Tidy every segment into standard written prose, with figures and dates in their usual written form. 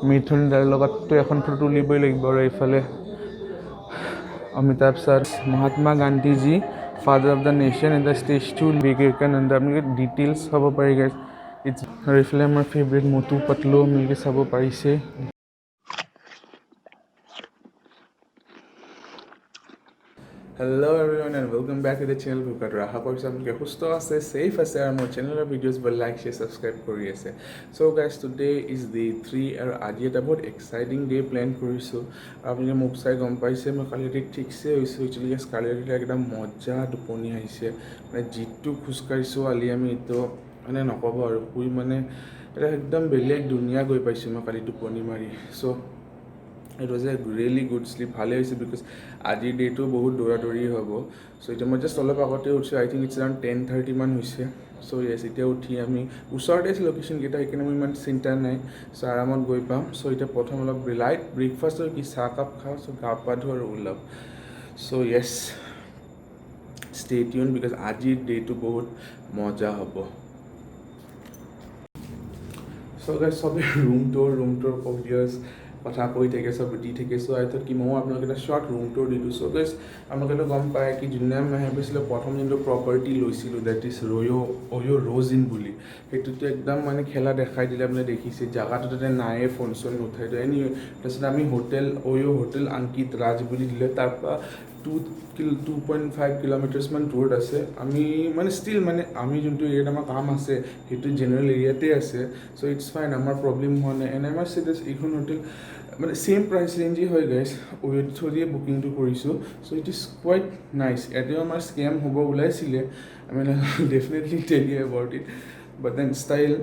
মিথুন দাৰ লগততো এখন ফটো তুলিবই লাগিব আৰু এইফালে Amitabh sir Mahatma Gandhiji father of the nation and the statue Vivekananda আপোনালোকে ডিটেইলছ চাব পাৰি গাইজ ইটছ আৰু এইফালে আমাৰ ফেভৰেট মটু পাতলু আপোনালোকে চাব পাৰিছে Hello everyone and welcome back to the channel Bukatra. আশা কৰিছোঁ আপোনালোকে সুস্থ আছে, ছেফ আছে আৰু মোৰ চেনেলৰ ভিডিঅ'ছবোৰ লাইক শ্বেয়াৰ ছাবস্ক্ৰাইব কৰি আছে। চ' গাইজ টুডে ইজ ডে 3 আৰু আজি এটা বহুত এক্সাইটিং ডে প্লেন কৰিছোঁ। আপোনালোকে মোক চাই গম পাইছে মই কালি ৰাতি ঠিকছে হৈছোঁ একচুৱেলি কালি ৰাতি একদম মজা টোপনি আহিছে মানে যিটো খোজকাঢ়িছোঁ কালি আমি এইটো মানে নক'ব আৰু শুই মানে এটা একদম বেলেগ দুনীয়া গৈ পাইছোঁ মই কালি টোপনি মাৰি so' it was a really good sleep ভালে হৈছে বিকজ আজিৰ ডেটো বহুত দৌৰা হ'ব চ' এতিয়া মই জাষ্ট অলপ আগতে উঠিছোঁ আই থিংক ইটছ এৰাউণ্ড 10:30 মান হৈছে চ' য়েছ এতিয়া উঠি আমি ওচৰতে আছে লোকেশ্যনকেইটা সেইকাৰণে মোৰ ইমান চিন্তা নাই চ' আৰামত গৈ পাম চ' এতিয়া প্ৰথম অলপ লাইট ব্ৰেকফাষ্ট আৰু কি চাহ কাপ খাওঁ চ' গা পা ধোঁ আৰু ওলাম চ' য়েছ ষ্টে টিউন বিকজ আজিৰ ডেটো বহুত মজা হ'ব চ' গাইজ চবেই ৰুমটোৰ অভিয়াছ কথা কৈ থাকে চব দি থাকে চ' আই থট কি ময়ো আপোনালোকে এটা শ্বৰ্ট ৰুম টুৰ দি দিওঁ চ' গাইজ আপোনালোকেতো গম পায় কি যোনদিনা মই ভাবিছিলোঁ প্ৰথম যোনটো প্ৰপাৰ্টি লৈছিলোঁ দেট ইজ অ'য়' ৰ'জ ইন বুলি সেইটোতো একদম মানে খেলা দেখাই দিলে আপুনি দেখিছে জাগাটো তাতে নায়ে ফোন চোন নুঠাই তো এনি তাৰপিছত আমি অ'য়' হোটেল অংকিত ৰাজ বুলি দিলে তাৰপৰা 2.5 কিলোমিটাৰ্ছমান দূৰত আছে আমি মানে ষ্টিল মানে আমি যোনটো এৰিয়াত আমাৰ কাম আছে সেইটো জেনেৰেল এৰিয়াতে আছে চ' ইটছ ফাইন আমাৰ প্ৰব্লেম হোৱা নাই এণ্ড আমাৰ চিটেছ এইখন হোটেল মানে ছেইম প্ৰাইচ ৰেঞ্জেই হয় গাইজ অ'য়' থ্ৰুদিয়ে বুকিংটো কৰিছোঁ so' it is quite nice এতিয়াও আমাৰ স্কেম হ'ব ওলাইছিলে আমি definitely tell you about it but then style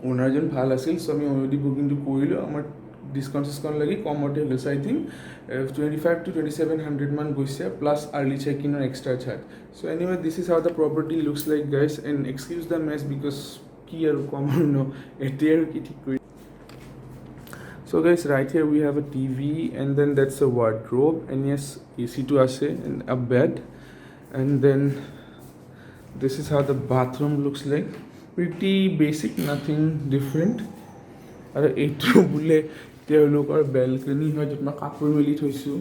অ'নাৰজন ভাল আছিল চ' আমি অ'য়' দি বুকিংটো কৰিলোঁ আমাৰ ডিছকাউণ্ট লাগি কমতে হৈ গৈছে আই থিংক 25 to 2700 মান গৈছে প্লাছ আৰ্লি চেক ইনৰ extra charge so' anyway this is how the property looks like guys and excuse the mess because কি আৰু কম আৰু ন এতিয়াই আৰু কি ঠিক কৰি So guys, right here we have a TV and then that's a wardrobe and yes, AC to ase and a bed and then this is how the bathroom looks like. Pretty basic, nothing different. আৰু এইটো বোলে তেওঁলোকৰ balcony হয় য'ত মই কাপোৰ মেলি থৈছোঁ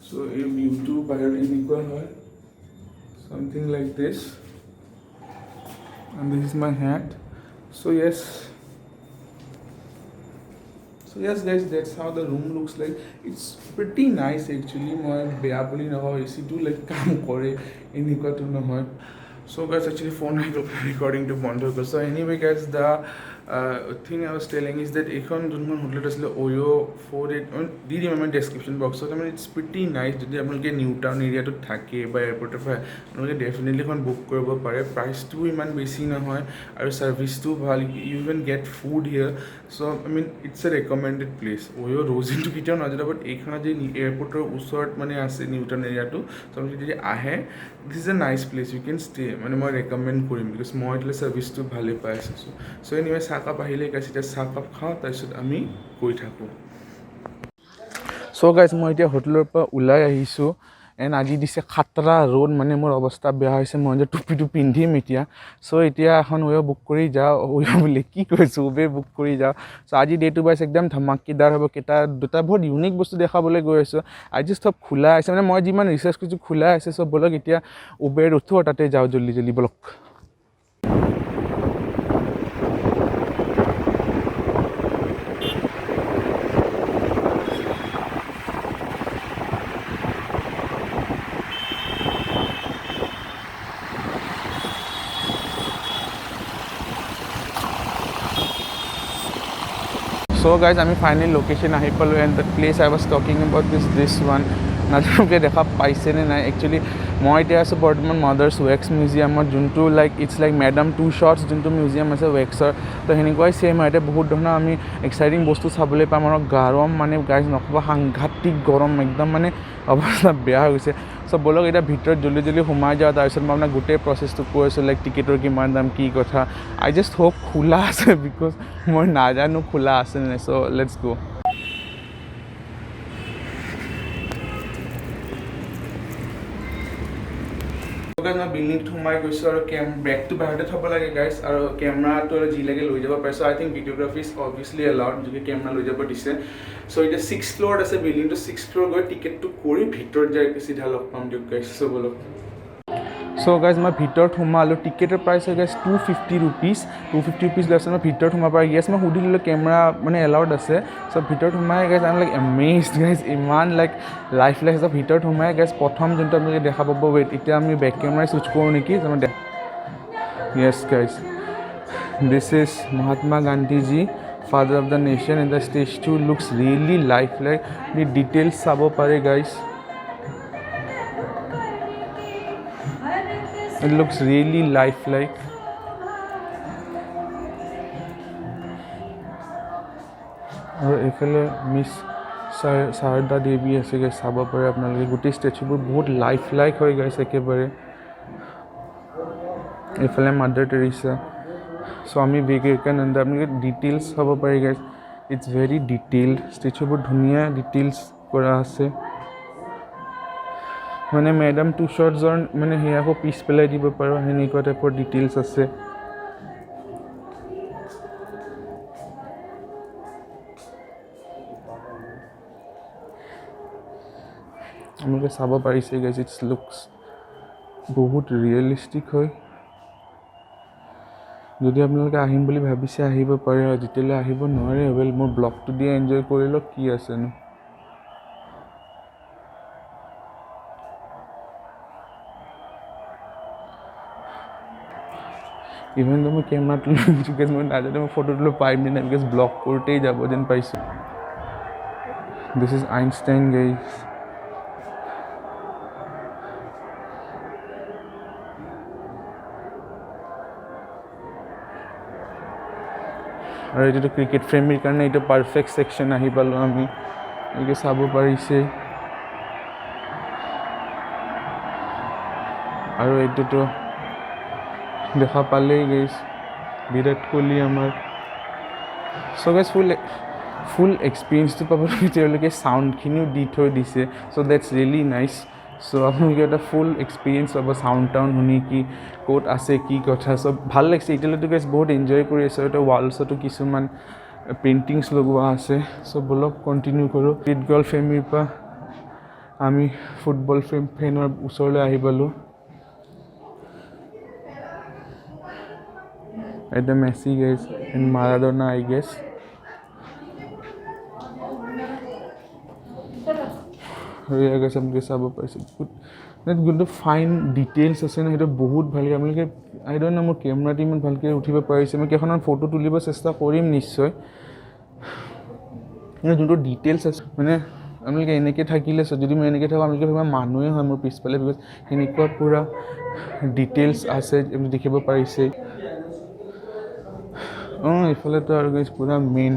চ' এই ভিউটো বাহিৰত এনেকুৱা হয় something like this and this is my hat so yes guys, that's how the room looks like. It's pretty nice actually. মই বেয়া বুলি নকওঁ এচিটো লাইক কাম কৰে এনেকুৱাটো নহয় so guys actually phone recording to বন্ধ হৈ গ'ল so anyway guys the thing I was telling is that এইখন যোনখন হোটেলত আছিলে অ'য়' 48 দি দিম আমাৰ ডেছক্ৰিপশ্যন বক্সত মানে ইটছ প্ৰিটি নাইচ যদি আপোনালোকে নিউ টাউন এৰিয়াটোত থাকে বা এয়াৰপৰ্টৰ পৰা আপোনালোকে ডেফিনেটলি এখন বুক কৰিব পাৰে প্ৰাইচটোও ইমান বেছি নহয় আৰু ছাৰ্ভিচটোও ভাল you can get food here so' I mean it's a recommended place OYO' ৰ'জ ইনটো কেতিয়াও নাজানো বাট এইখনত যে এয়াৰপৰ্টৰ ওচৰত মানে আছে নিউ টাউন এৰিয়াটো চ' আপুনি যদি আহে this is a nice place you can stay মানে মই ৰেকমেণ্ড কৰিম বিকজ মই এতিয়া ছাৰ্ভিচটো ভালেই পাই আছোঁ চ' এনিৱে চাহকাপ আহিলে গাইজ এতিয়া চাহকাপ খাওঁ তাৰপিছত আমি গৈ থাকোঁ চ' গাইজ মই এতিয়া হোটেলৰ পৰা ওলাই আহিছোঁ এণ্ড আজি দিছে খাতৰা ৰ'দ মানে মোৰ অৱস্থা বেয়া হৈছে মই যে টুপিটো পিন্ধিম এতিয়া চ' এতিয়া এখন অ'য়' বুক কৰি যাওঁ অ'য়' বুলি কি কৈছোঁ উবেৰ বুক কৰি যাওঁ চ' আজি ডে'টো বাইছ একদম ধমাকিদাৰ হ'ব দুটা বহুত ইউনিক বস্তু দেখাবলৈ গৈ আছোঁ আজি চব খোলা আছে মানে মই যিমান ৰিচাৰ্চ কৰিছোঁ খোলা আছে চব বলক এতিয়া উবেৰ উঠোঁ তাতে যাওঁ জল্দি বলক So guys, আমি ফাইনেল লোকেশ্যন আহি পালোঁ and the place I was talking about this one নাজানোকে দেখা পাইছেনে নাই একচুৱেলি মই এতিয়া আছোঁ বৰ্তমান মাদাৰ্ছ ৱেক্স মিউজিয়ামত যোনটো like it's like Madame Tussauds যোনটো মিউজিয়াম আছে ৱেক্সৰ তো সেনেকুৱাই ছেইম হয় এতিয়া বহুত ধৰণৰ আমি এক্সাইটিং বস্তু চাবলৈ পাম আৰু গৰম মানে গাইজ নক'ব সাংঘাতিক গৰম একদম মানে অৱস্থা বেয়া হৈ গৈছে চ' বলক এতিয়া ভিতৰত জল্দি সোমাই যাওঁ তাৰপিছত মই আপোনাক গোটেই প্ৰচেছটো কৈ আছোঁ লাইক টিকেটৰ কিমান দাম কি কথা আই জাষ্ট হোপ খোলা আছে বিকজ মই নাজানো খোলা আছে নে চ' লেটছ গ' গাইজ মই বিল্ডিংত সোমাই গৈছোঁ আৰু বেগটো বাহিৰতে থ'ব লাগে গাইজ আৰু কেমেৰাটো যি লাগে লৈ যাব পাৰিছোঁ I think videography is obviously allowed যদি কেমেৰা লৈ যাব দিছে চ' এতিয়া 6th ফ্ল'ৰত আছে বিল্ডিংটো 6th ফ্ল'ৰ গৈ টিকেটটো কৰি ভিতৰত যাই চিধা লগ পাম দিয়ক গাইজ চবলৈ চ' গাইজ মই ভিতৰত সোমালোঁ টিকেটৰ প্ৰাইচ হয় গাইজ 250 ৰুপিজ লৈছে মই ভিতৰত সোমাব পাৰি মই সুধি দিলোঁ কেমেৰা মানে এলাউড আছে চ' ভিতৰত সোমাই guys I am like amazed guys ইমান লাইক লাইফ ভিতৰত সোমাই গাইজ প্ৰথম যোনটো আপোনালোকে দেখা পাব ৱেইট এতিয়া আমি বেক কেমেৰাই চুইচ কৰোঁ নেকি yes guys this is Mahatma Gandhiji father of the nation and the statue looks really life the details চাব পাৰে guys It looks really lifelike. और এইফালে মিছ শাৰদা দেৱী আছে গাইজ চাব পাৰে আপোনালোকে গোটেই ষ্টেচুবোৰ বহুত লাইফ হৈ গাইছে একেবাৰে এইফালে মাদাৰ টেৰেছা স্বামী বিবেকানন্দ আপোনালোকে ডিটেইলছ চাব পাৰে গাইজ ইটছ ভেৰি ডিটেইলড ষ্টেচুবোৰ ধুনীয়া ডিটেইলছ কৰা আছে মানে মেডাম টুশ্বৰ্টছৰ মানে সেয়াকো পিছ পেলাই দিব পাৰোঁ সেনেকুৱা টাইপৰ ডিটেইলছ আছে আপোনালোকে চাব পাৰিছে গাইজ ইটছ লুকছ বহুত ৰিয়েলিষ্টিক হয় যদি আপোনালোকে আহিম বুলি ভাবিছে আহিব পাৰে আৰু যেতিয়ালৈ আহিব নোৱাৰে ৱেল মোৰ ব্লগটো দিয়ে এনজয় কৰি লওক কি আছেনো ইভেন তো মই কেমেৰাটো লৈ মই নাজানো মই ফটোটো লৈ পাৰিম নে নাই বিকজ ব্লগ কৰোঁতেই যাব যেন পাইছোঁ দিছ ইজ আইনষ্টাইন গাইজ আৰু এইটোতো ক্ৰিকেট ফ্ৰেমিৰ কাৰণে এইটো পাৰফেক্ট ছেকশ্যন আহি পালোঁ আমি এনেকৈ চাব পাৰিছে আৰু এইটোতো দেখা পালেই গাইজ বিৰাট কোহলি আমাৰ চ' গাইজ ফুল এক্সপিৰিয়েঞ্চটো পাবলৈ তেওঁলোকে চাউণ্ডখিনিও দি থৈ দিছে চ' ডেটছ ৰিয়েলি নাইচ চ' আপোনালোকে এটা ফুল এক্সপিৰিয়েঞ্চ পাব চাউণ্ড শুনি কি ক'ত আছে কি কথা চ' ভাল লাগিছে এতিয়ালৈকে গাইজ বহুত এনজয় কৰি আছে এতিয়া ৱালছতো কিছুমান পেইণ্টিংছ লগোৱা আছে চ' বলক কণ্টিনিউ কৰোঁ ফুটবল ফেমিৰ পৰা আমি ফুটবল ফেনৰ ওচৰলৈ আহি পালোঁ এতিয়া Messi guys and Maradona I guess gas আপোনালোকে চাব পাৰিছে যোনটো ফাইন ডিটেইলছ আছে ন সেইটো বহুত ভালকৈ আপোনালোকে আই ডণ্ট ন মোৰ কেমেৰাটো ইমান ভালকৈ উঠিব পাৰিছে মই কেইখনমান ফটো তুলিব চেষ্টা কৰিম নিশ্চয় যোনটো ডিটেইলছ আছে মানে আপোনালোকে এনেকৈ থাকিলে যদি মই এনেকৈ থাকোঁ আপোনালোকে ভাবিব মানুহে হয় মোৰ পিছফালে বিকজ সেনেকুৱা পূৰা ডিটেইলছ আছে দেখিব পাৰিছে এইফালেতো আৰু গাইজ পূৰা মেইন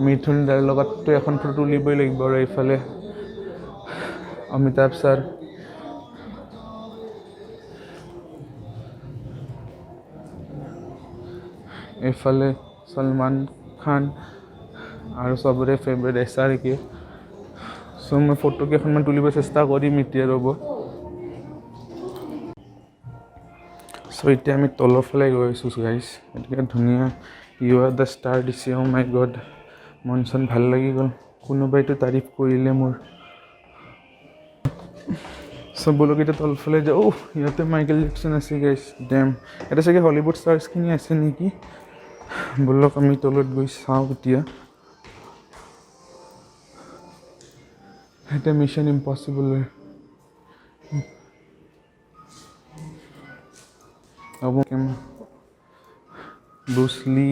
মিথুন দাৰ লগততো এখন ফটো তুলিবই লাগিব আৰু এইফালে অমিতাভ ছাৰ এইফালে সলমান খান আৰু চবৰে ফেভৰেট SRK চ' মই ফটো কেইখনমান তুলিব চেষ্টা কৰিম এতিয়া ৰ'ব চ' এতিয়া আমি তলৰ ফালে গৈ আছোঁ গাইজ গতিকে ধুনীয়া ইউ আৰ দ্য ষ্টাৰ দিছে অ' মাই গড মন চন ভাল লাগি গ'ল কোনোবাইতো তাৰিফ কৰিলে মোৰ চ' বলক এতিয়া তলফালে যাওঁ ইয়াতে মাইকেল জেকচন আছে গাইজ ডেম এটা চাগে হলিউড ষ্টাৰ্ছখিনি আছে নেকি বলক আমি তলত গৈ চাওঁ এতিয়া এটা মিছন ইম্পচিবল ব্ৰুচ লি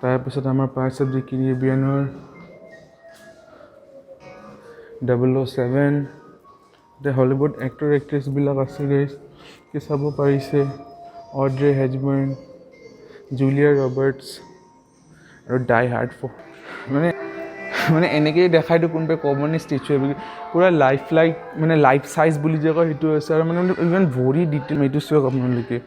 তাৰপিছত আমাৰ পাৰ্টছ অফ দি কেৰিবিয়ানৰ 007 এতিয়া হলিউড এক্টৰ এক্ট্ৰেছবিলাক আছে গাইজ কি চাব পাৰিছে অড্ৰে হেজবাৰ্ণ জুলিয়া ৰবাৰ্টছ আৰু ডাই হাৰ্ড মানে এনেকৈয়ে দেখাইতো কোনোবাই কমনে ষ্টেচু পূৰা মানে লাইফ চাইজ বুলি যে কয় সেইটো আছে আৰু মানে ইমান ভৰি ডিটেইল এইটো চাওক আপোনালোকে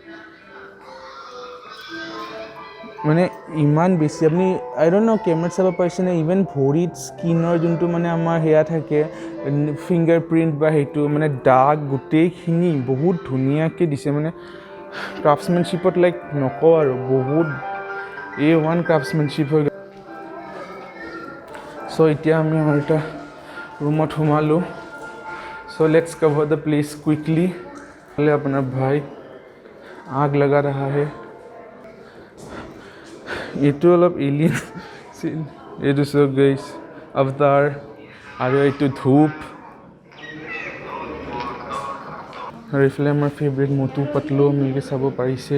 মানে ইমান বেছি আপুনি আই ডোণ্ট ন' কেমেৰাত চাব পাৰিছেনে ইভেন ভৰিত স্কিনৰ যোনটো মানে আমাৰ সেয়া থাকে ফিংগাৰ প্ৰিণ্ট বা সেইটো মানে দাগ গোটেইখিনি বহুত ধুনীয়াকৈ দিছে মানে ক্ৰাফ্টছমেনশ্বিপত লাইক নকওঁ আৰু বহুত A1 ক্ৰাফ্টছমেনশ্বিপ হৈ গ'ল চ' এতিয়া আমি আমাৰ এটা ৰুমত সোমালোঁ so' let's cover the place quickly হ'লে আপোনাৰ ভাই आग लगा रहा है এইটো অলপ এলিয়েন চিন এইটো চব গাইছ অৱতাৰ আৰু এইটো ধূপ আৰু এইফালে আমাৰ ফেভৰেট মটু পাতলু মিলকে চাব পাৰিছে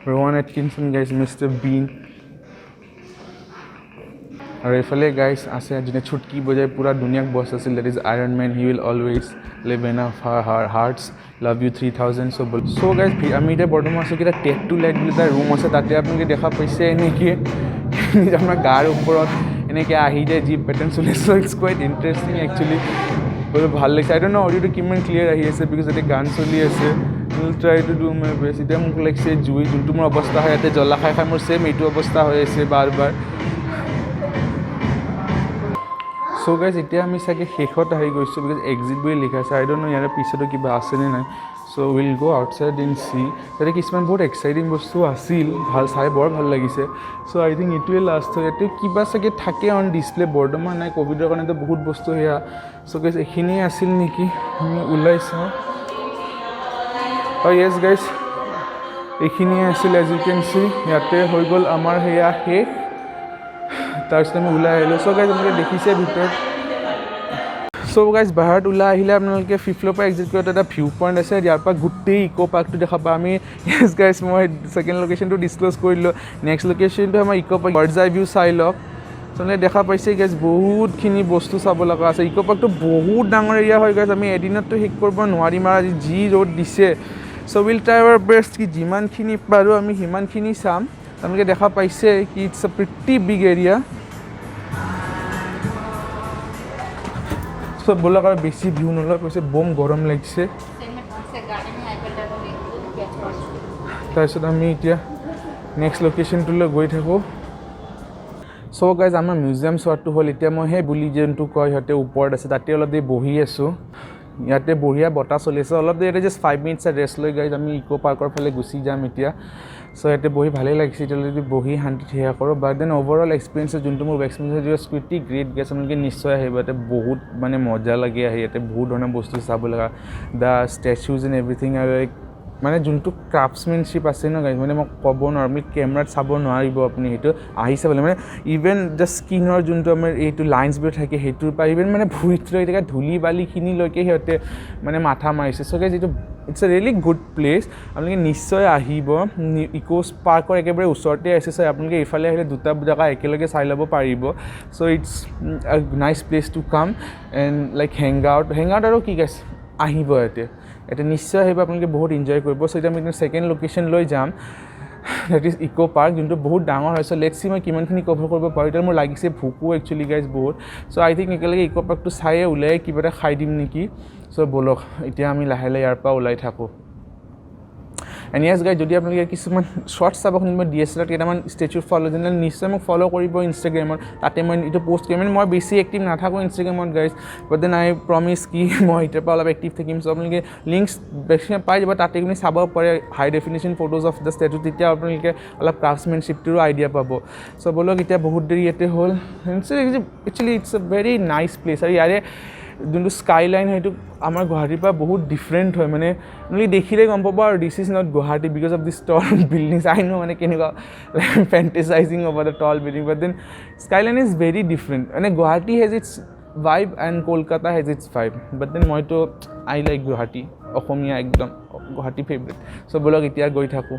ৰোৱান এটকিনছন গাইছ মিষ্টাৰ বিন আৰু এইফালে গাইছ আছে যোনে ছুটকি বজাই পুৰা দুনিয়াক বছ আছিল that is Iron Man he will always live in our hearts love you 3000 so' guys আমি এতিয়া বৰ্তমান আছোঁ কিটা টেটু লাইট বুলি এটা ৰুম আছে তাতে আপোনালোকে দেখা পাইছে এনেকৈ আপোনাৰ গাৰ ওপৰত এনেকৈ আহি যায় যি পেটাৰ্ণ চলি আছে ইটছ কুৱাইট ইণ্টাৰেষ্টিং একচুৱেলি বহুত ভাল লাগিছে আই ডোণ্ট ন' অডিঅ'টো কিমান ক্লিয়াৰ আহি আছে বিকজ ইয়াতে গান চলি আছে try to do my best এতিয়া মোক লাগিছে জুই যোনটো মোৰ অৱস্থা হয় ইয়াতে জ্বলা খাই খাই মোৰ ছেম এইটো অৱস্থা হৈ আছে বাৰ বাৰ চ' গাইজ এতিয়া আমি চাগে শেষত আহি গৈছোঁ বিকজ এক্সিট বুলি লিখা আছে আই ডোণ্ট ন' ইয়াৰে পিছতো কিবা আছেনে নাই so' will go' outside in see তাতে কিছুমান বহুত এক্সাইটিং বস্তু আছিল ভাল চাই বৰ ভাল লাগিছে চ' আই থিংক এইটোৱে লাষ্ট হয় ইয়াতে কিবা চাগে থাকে অন ডিছপ্লে বৰ্তমান নাই ক'ভিডৰ কাৰণেতো বহুত বস্তু সেয়া চ' গাইজ এইখিনিয়ে আছিল নেকি আমি ওলাই চাওঁ য়েছ গাইজ এইখিনিয়ে আছিল এজ ইউ কেন চি ইয়াতে হৈ গ'ল আমাৰ সেয়া শেষ তাৰপিছত আমি ওলাই আহিলোঁ চ' গাইজ আপোনালোকে দেখিছে ভিতৰত চ' গাইজ বাহিৰত ওলাই আহিলে আপোনালোকে ফিফ্থৰ পৰা এক্সিট কৰোঁতে এটা ভিউ পইণ্ট আছে ইয়াৰ পৰা গোটেই ইক' পাৰ্কটো দেখা পাওঁ আমি য়েছ গাইজ মই ছেকেণ্ড লোকেশ্যনটো ডিছক্ল'জ কৰি দিলোঁ নেক্সট লোকেশ্যনটো আমাৰ ইক' পাৰ্ক বাৰ্ডছ আই ভিউ চাই লওক আপোনালোকে দেখা পাইছে গাইজ বহুতখিনি বস্তু চাব লগা আছে ইক' পাৰ্কটো বহুত ডাঙৰ এৰিয়া হয় গাইজ আমি এদিনততো শেষ কৰিব নোৱাৰিম আৰু আজি যি ৰ'দ দিছে চ' উইল ট্ৰাই আৱাৰ বেষ্ট কি যিমানখিনি পাৰোঁ আমি সিমানখিনি চাম আপোনালোকে দেখা পাইছে কি it's a pretty big area so' ব'লক আৰু বেছি ভিউ নলয় কৈছে বম গৰম লাগিছে তাৰপিছত আমি এতিয়া নেক্সট লোকেশ্যনটোলৈ গৈ থাকোঁ চ' গাইজ আমাৰ মিউজিয়াম চোৱাটো হ'ল এতিয়া মই সেই বুলি যোনটো কয় সিহঁতে ওপৰত আছে তাতে অলপ দেৰি বহি আছোঁ ইয়াতে বঢ়িয়া বতাহ চলি আছে অলপ দেৰি ইয়াতে জাষ্ট 5 মিনিটছ ৰেষ্ট লৈ গাইজ আমি ইক' পাৰ্কৰ ফালে গুচি যাম এতিয়া চ' ইয়াতে বহি ভালেই লাগিছে এতিয়ালৈ যদি বহি শান্তিত সেয়া কৰোঁ বাট দেন অভাৰঅল এক্সপিৰিয়েঞ্চ যোনটো মোৰ experience is pretty great gas আপোনালোকে নিশ্চয় আহিব ইয়াতে বহুত মানে মজা লাগে আহি ইয়াতে বহুত ধৰণৰ বস্তু চাব লগা দ্য ষ্টেচুজ এণ্ড এভৰিথিং আৰু মানে যোনটো ক্ৰাফ্টছমেনশ্বিপ আছে ন গাইজ মানে মই ক'ব নোৱাৰোঁ আপুনি কেমেৰাত চাব নোৱাৰিব আপুনি সেইটো আহি চাবলৈ মানে ইভেন দ্য স্কিনৰ যোনটো আমাৰ এইটো লাইনছবোৰ থাকে সেইটোৰ পৰা ইভেন মানে ভৰিত লৈ থকা ধূলি বালিখিনিলৈকে সিহঁতে মানে মাথা মাৰিছে চ' গাইজ এইটো it's a really good place আপোনালোকে নিশ্চয় আহিব ইক' পাৰ্কৰ একেবাৰে ওচৰতে আছে চ' আপোনালোকে এইফালে আহিলে দুটা জেগা একেলগে চাই ল'ব পাৰিব so' it's a nice place to come and like hang out আৰু কি গাইজ আহিব ইয়াতে নিশ্চয় আহিব আপোনালোকে বহুত এনজয় কৰিব চ' এতিয়া আমি ছেকেণ্ড লোকেশ্যন লৈ যাম ডেট ইজ ইক' পাৰ্ক যোনটো বহুত ডাঙৰ হয় চ' লেটছ চি মই কিমানখিনি কভাৰ কৰিব পাৰোঁ এতিয়া মোৰ লাগিছে ভোকো একচুৱেলি গাইজ বহুত চ' আই থিংক একেলগে ইক' পাৰ্কটো চায়ে ওলাই কিবা এটা খাই দিম নেকি চ' ব'লক এতিয়া আমি লাহে লাহে ইয়াৰ পৰা ওলাই থাকোঁ এণ্ড য়েছ গাইজ যদি আপোনালোকে কিছুমান শ্বৰ্টছ চাব খুজিব DSLR কেইটামান ষ্টেচু ফ'ল' যেনে নিশ্চয় মোক ফ'ল' কৰিব ইনষ্টাগ্ৰামত তাতে মই এইটো পষ্ট কৰিম মই বেছি এক্টিভ নাথাকোঁ ইনষ্টাগ্ৰামত guys but then I promise কি মই এতিয়াৰ পৰা অলপ এক্টিভ থাকিম চ' আপোনালোকে লিংকছ বেছি পাই যাব তাতে আপুনি চাব পাৰে high definition photos of the statue তেতিয়া আপোনালোকে অলপ ক্ৰাফ্টছমেনশ্বিপটোৰো আইডিয়া পাব চ' ব'লক এতিয়া বহুত দেৰি ইয়াতে হ'ল actually it's a very nice place আৰু ইয়াৰে যোনটো স্কাইলাইন সেইটো আমাৰ গুৱাহাটীৰ পৰা বহুত ডিফাৰেণ্ট হয় মানে আপোনালোকে দেখিলে গম পাব আৰু this is not Guwahati because of this tall buildings I know মানে কেনেকুৱা fantasizing over the tall building but then skyline is very different মানে Guwahati has its vibe and Kolkata has its vibe but then মইতো আই লাইক গুৱাহাটী অসমীয়া একদম Guwahati favourite চ' ব'লক এতিয়া গৈ থাকোঁ